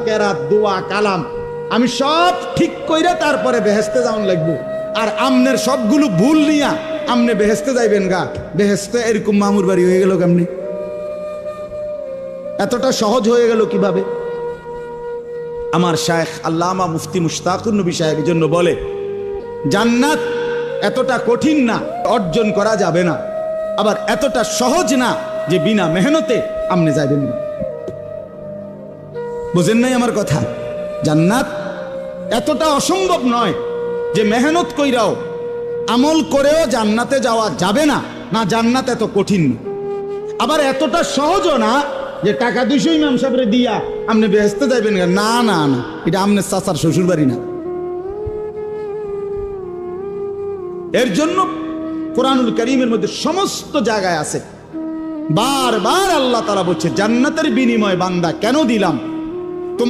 কেরাত দোয়া কালাম আমি সব ঠিক কইরা তারপরে বেহেস্তে যাওয়ান লাগবো। আর আমনের সবগুলো ভুল নিয়া আমনে বেহেস্তে যাইবেন গা, বেহেস্তে এরকম মামুর বাড়ি হয়ে গেল কেমনি? এতটা সহজ হয়ে গেল কিভাবে? আমার শায়েখ আল্লামা মুফতি মুশতাকুর নবী সাহেব এই জন্য বলে, জান্নাত এতটা কঠিন না, অর্জন করা যাবে না, আবার এতটা সহজ না যে বিনা মেহনতে আমনে যাবেন না। বুঝেন নাই আমার কথা? জান্নাত এতটা অসম্ভব নয় যে মেহনত কইরাও আমল করেও জান্নাতে যাওয়া যাবে না, না জান্নাত এত কঠিন না। আবার এতটা সহজও না যে টাকা 200 ইমাম সাহেবরে দিয়া আপনি বেহেস্তে যাইবেন, না না না, এটা আমনের চাচার শ্বশুর বাড়ি না। এর জন্য কোরআনুল কারীমের মধ্যে সমস্ত জায়গায় আছে বারবার আল্লাহ তাআলা বলছে, জান্নাতের বিনিময় বান্দা কেন দিলাম?